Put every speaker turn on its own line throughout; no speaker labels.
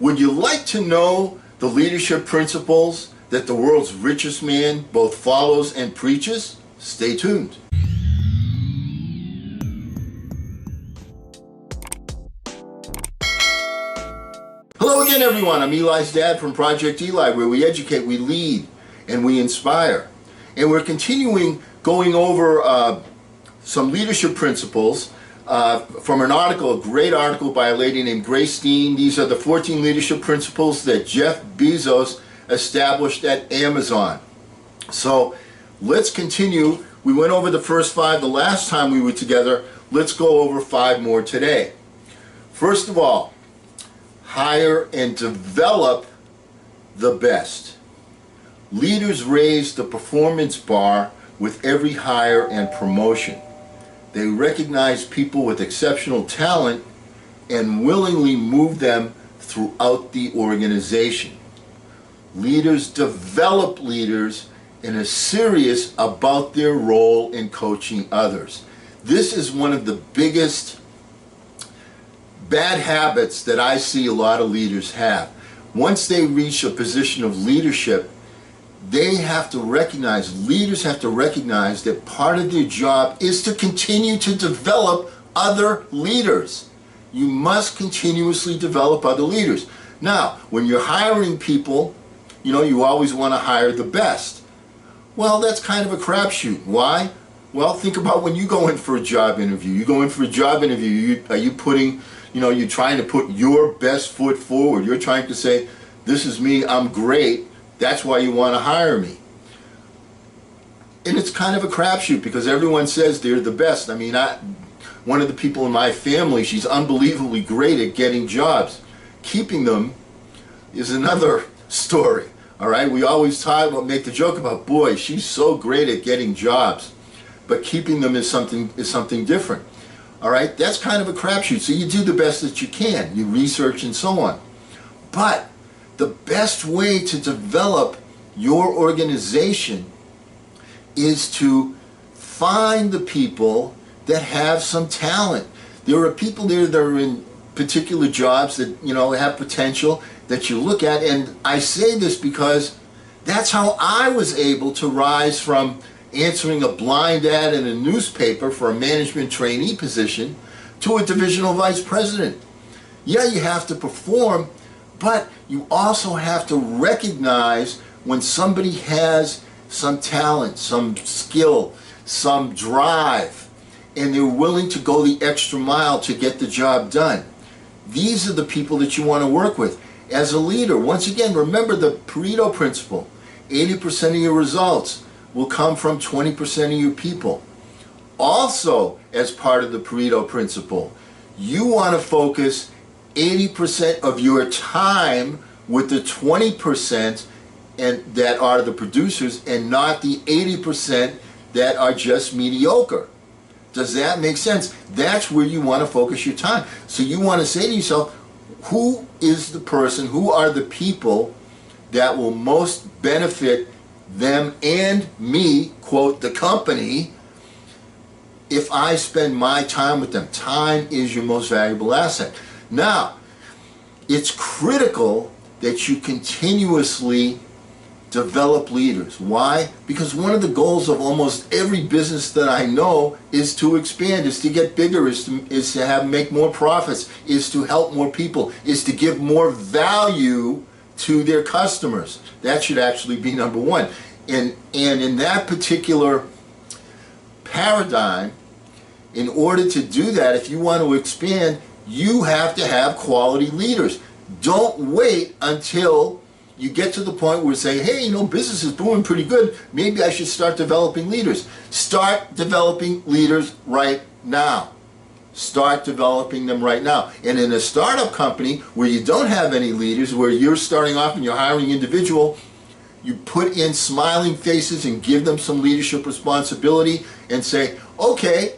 Would you like to know the leadership principles that the world's richest man both follows and preaches? Stay tuned. Hello again, everyone. I'm Eli's dad from Project Eli, where we educate, we lead, and we inspire. And we're continuing going over some leadership principles from an article, a great article by a lady named Grace Dean. These are the 14 leadership principles that Jeff Bezos established at Amazon. So let's continue. We went over the first 5 the last time we were together. Let's go over 5 more today. First of all, hire and develop the best. Leaders raise the performance bar with every hire and promotion. They recognize people with exceptional talent and willingly move them throughout the organization. Leaders develop leaders and are serious about their role in coaching others. This is one of the biggest bad habits that I see a lot of leaders have. Once they reach a position of leadership, leaders have to recognize that part of their job is to continue to develop other leaders. You must continuously develop other leaders. Now, when you're hiring people, you always want to hire the best. Well, that's kind of a crapshoot. Why? Well, think about when you go in for a job interview. You go in for a job interview, are you putting, you're trying to put your best foot forward. You're trying to say, this is me, I'm great. That's why you want to hire me. And it's kind of a crapshoot because everyone says they're the best. I mean, one of the people in my family, she's unbelievably great at getting jobs. Keeping them is another story. All right, we always make the joke about, boy, she's so great at getting jobs, but keeping them is something different. All right, that's kind of a crapshoot. So you do the best that you can. You research and so on. But the best way to develop your organization is to find the people that have some talent. There are people there that are in particular jobs that have potential that you look at, and I say this because that's how I was able to rise from answering a blind ad in a newspaper for a management trainee position to a divisional vice president. Yeah, you have to perform, but you also have to recognize when somebody has some talent, some skill, some drive, and they're willing to go the extra mile to get the job done. These are the people that you want to work with. As a leader, once again, remember the Pareto principle. 80% of your results will come from 20% of your people. Also, as part of the Pareto principle, you want to focus 80% of your time with the 20% that are the producers and not the 80% that are just mediocre. Does that make sense? That's where you want to focus your time. So you want to say to yourself, who is the person, who are the people that will most benefit them and me, quote, the company, if I spend my time with them? Time is your most valuable asset. Now, it's critical that you continuously develop leaders. Why? Because one of the goals of almost every business that I know is to expand, is to get bigger, is to make more profits, is to help more people, is to give more value to their customers. That should actually be number one. And in that particular paradigm, in order to do that, if you want to expand, you have to have quality leaders. Don't wait until you get to the point where you say, hey, business is doing pretty good. Maybe I should start developing leaders. Start developing leaders right now. Start developing them right now. And in a startup company where you don't have any leaders, where you're starting off and you're hiring individual, you put in smiling faces and give them some leadership responsibility and say, okay,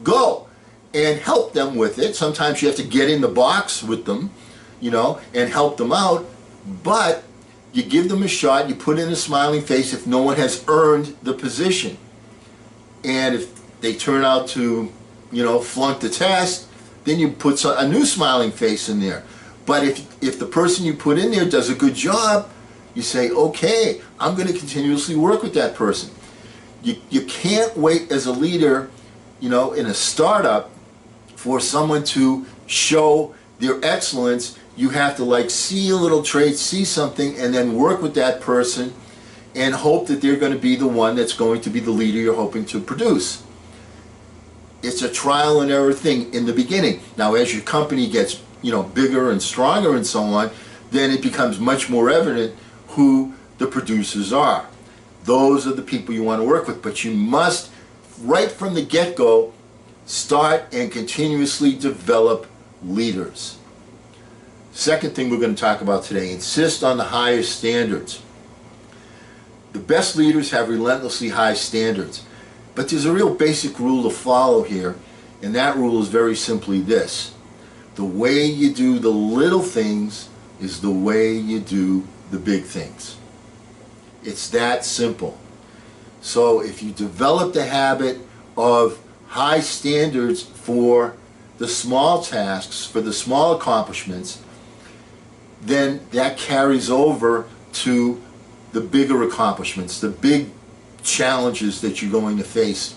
go, and help them with it. Sometimes you have to get in the box with them, and help them out, but you give them a shot, you put in a smiling face if no one has earned the position. And if they turn out to, flunk the test, then you put a new smiling face in there. But if the person you put in there does a good job, you say, okay, I'm going to continuously work with that person. You can't wait as a leader, in a startup for someone to show their excellence. You have to see a little trait, see something, and then work with that person and hope that they're going to be the one that's going to be the leader you're hoping to produce. It's a trial and error thing in the beginning. Now, as your company gets, bigger and stronger and so on, then it becomes much more evident who the producers are. Those are the people you want to work with, but you must, right from the get-go, start and continuously develop leaders. Second thing we're going to talk about today, insist on the highest standards. The best leaders have relentlessly high standards, but there's a real basic rule to follow here, and that rule is very simply this: the way you do the little things is the way you do the big things. It's that simple. So if you develop the habit of high standards for the small tasks, for the small accomplishments, then that carries over to the bigger accomplishments, the big challenges that you're going to face,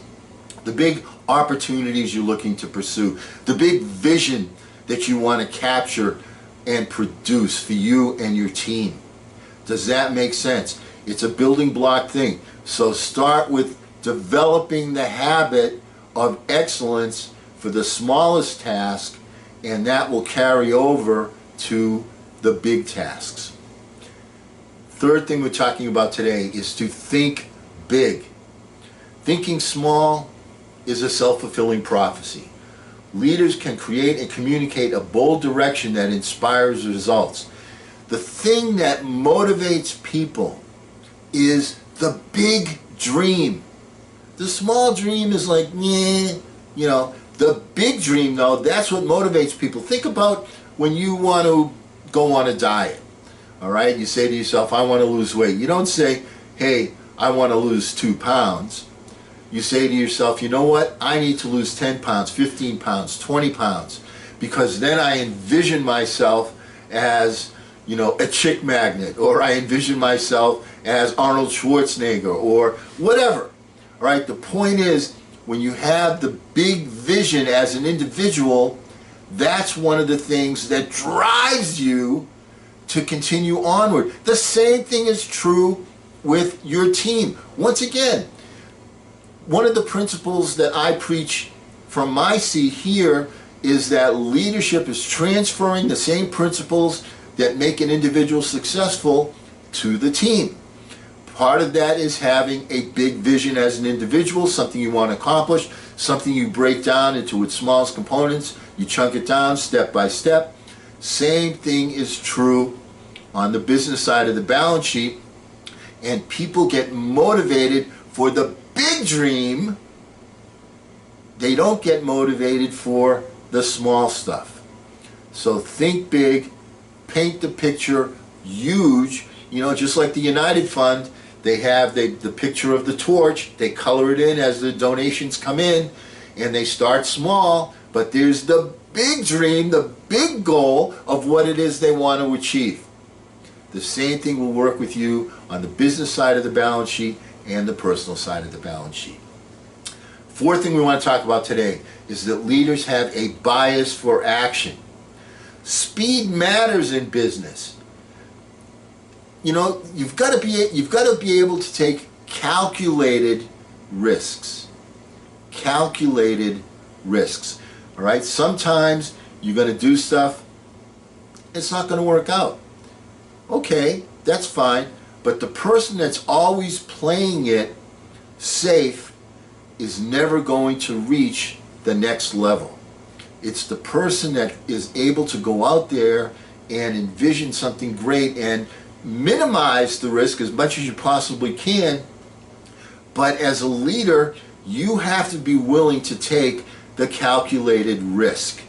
the big opportunities you're looking to pursue, the big vision that you want to capture and produce for you and your team. Does that make sense? It's a building block thing. So start with developing the habit of excellence for the smallest task, and that will carry over to the big tasks. Third thing we're talking about today is to think big. Thinking small is a self-fulfilling prophecy. Leaders can create and communicate a bold direction that inspires results. The thing that motivates people is the big dream. The small dream is like, yeah, the big dream, though, that's what motivates people. Think about when you want to go on a diet, all right? You say to yourself, I want to lose weight. You don't say, hey, I want to lose 2 pounds. You say to yourself, you know what? I need to lose 10 pounds, 15 pounds, 20 pounds, because then I envision myself as, a chick magnet, or I envision myself as Arnold Schwarzenegger, or whatever. All right, the point is, when you have the big vision as an individual, that's one of the things that drives you to continue onward. The same thing is true with your team. Once again, one of the principles that I preach from my seat here is that leadership is transferring the same principles that make an individual successful to the team. Part of that is having a big vision as an individual, something you want to accomplish, something you break down into its smallest components, you chunk it down step by step. Same thing is true on the business side of the balance sheet, and people get motivated for the big dream. They don't get motivated for the small stuff. So think big, paint the picture huge. Just like the United Fund, they have the picture of the torch, they color it in as the donations come in, and they start small, but there's the big dream, the big goal of what it is they want to achieve. The same thing will work with you on the business side of the balance sheet and the personal side of the balance sheet. Fourth thing we want to talk about today is that leaders have a bias for action. Speed matters in business. You've got to be able to take calculated risks. Calculated risks. All right? Sometimes you're going to do stuff, it's not going to work out. Okay, that's fine. But the person that's always playing it safe is never going to reach the next level. It's the person that is able to go out there and envision something great and minimize the risk as much as you possibly can. But as a leader, you have to be willing to take the calculated risk.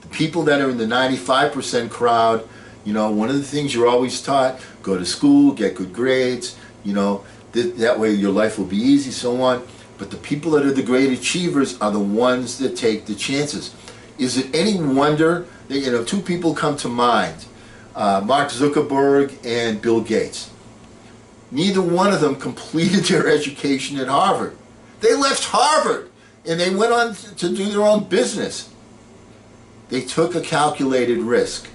The people that are in the 95% crowd, one of the things you're always taught, go to school, get good grades, that way your life will be easy, so on. But the people that are the great achievers are the ones that take the chances. Is it any wonder two people come to mind, Mark Zuckerberg and Bill Gates. Neither one of them completed their education at Harvard. They left Harvard and they went on to do their own business. They took a calculated risk.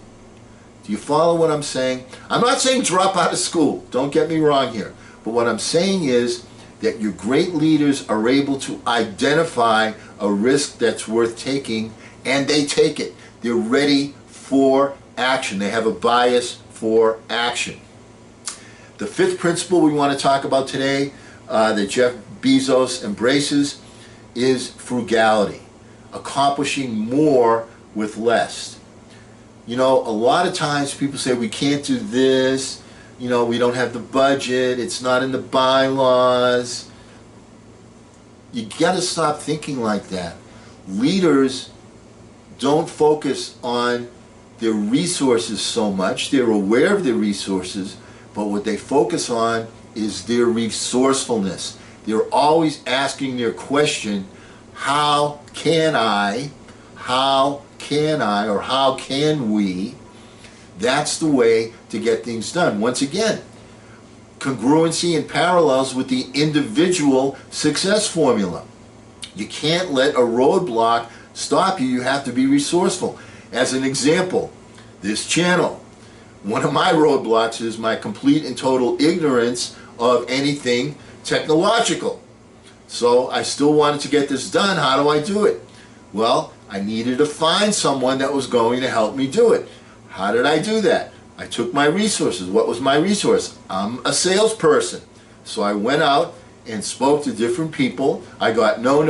Do you follow what I'm saying? I'm not saying drop out of school. Don't get me wrong here. But what I'm saying is that your great leaders are able to identify a risk that's worth taking, and they take it. They're ready for action. They have a bias for action. The fifth principle we want to talk about today that Jeff Bezos embraces is frugality, accomplishing more with less. A lot of times people say we can't do this, we don't have the budget, it's not in the bylaws. You got to stop thinking like that. Leaders don't focus on their resources so much. They're aware of their resources, but what they focus on is their resourcefulness. They're always asking their question, how can I, or how can we? That's the way to get things done. Once again, congruency and parallels with the individual success formula. You can't let a roadblock stop you. You have to be resourceful. As an example, this channel, one of my roadblocks is my complete and total ignorance of anything technological. So I still wanted to get this done. How do I do it? Well, I needed to find someone that was going to help me do it. How did I do that? I took my resources. What was my resource? I'm a salesperson. So I went out and spoke to different people. I got no,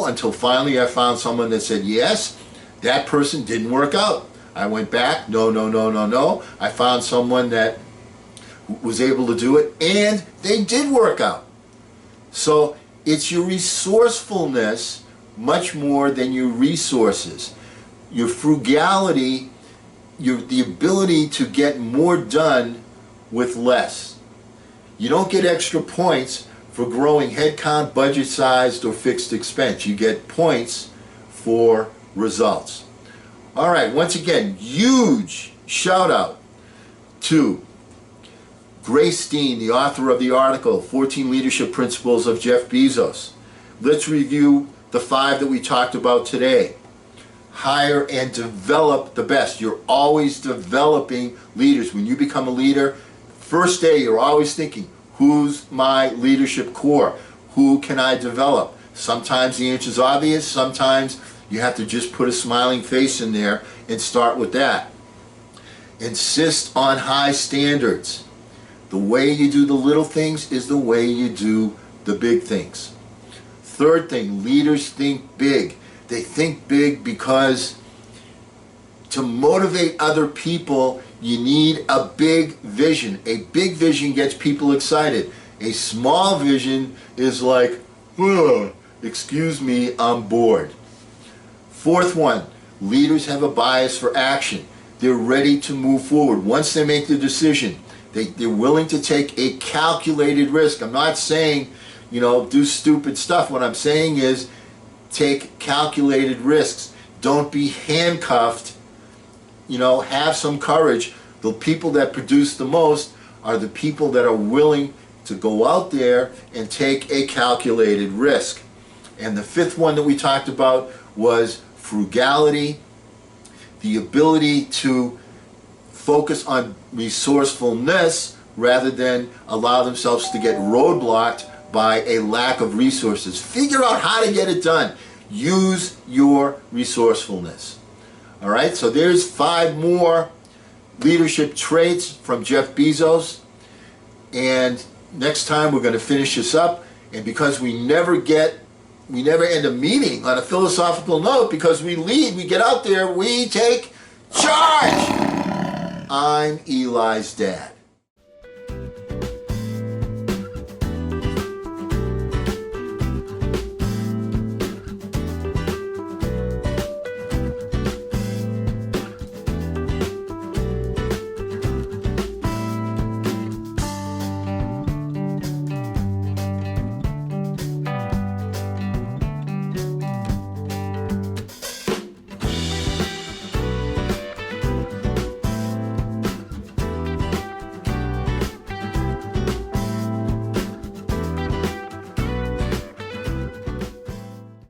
until finally I found someone that said yes. That person didn't work out. I went back, no. I found someone that was able to do it, and they did work out. So it's your resourcefulness much more than your resources. Your frugality, the ability to get more done with less. You don't get extra points for growing headcount, budget sized, or fixed expense. You get points for results. All right, once again, huge shout out to Grace Dean, the author of the article, 14 Leadership Principles of Jeff Bezos. Let's review the 5 that we talked about today. Hire and develop the best. You're always developing leaders. When you become a leader, first day you're always thinking, who's my leadership core? Who can I develop? Sometimes the answer is obvious. Sometimes you have to just put a smiling face in there and start with that. Insist on high standards. The way you do the little things is the way you do the big things. Third thing, leaders think big. They think big because to motivate other people, you need a big vision. A big vision gets people excited. A small vision is like, excuse me, I'm bored. Fourth one, leaders have a bias for action. They're ready to move forward. Once they make the decision, they're willing to take a calculated risk. I'm not saying, do stupid stuff. What I'm saying is take calculated risks. Don't be handcuffed. Have some courage. The people that produce the most are the people that are willing to go out there and take a calculated risk. And the fifth one that we talked about was frugality, the ability to focus on resourcefulness rather than allow themselves to get roadblocked by a lack of resources. Figure out how to get it done. Use your resourcefulness. All right, so there's 5 more leadership traits from Jeff Bezos. And next time we're going to finish this up. And because we never end a meeting on a philosophical note, because we lead, we get out there, we take charge. I'm Eli's dad.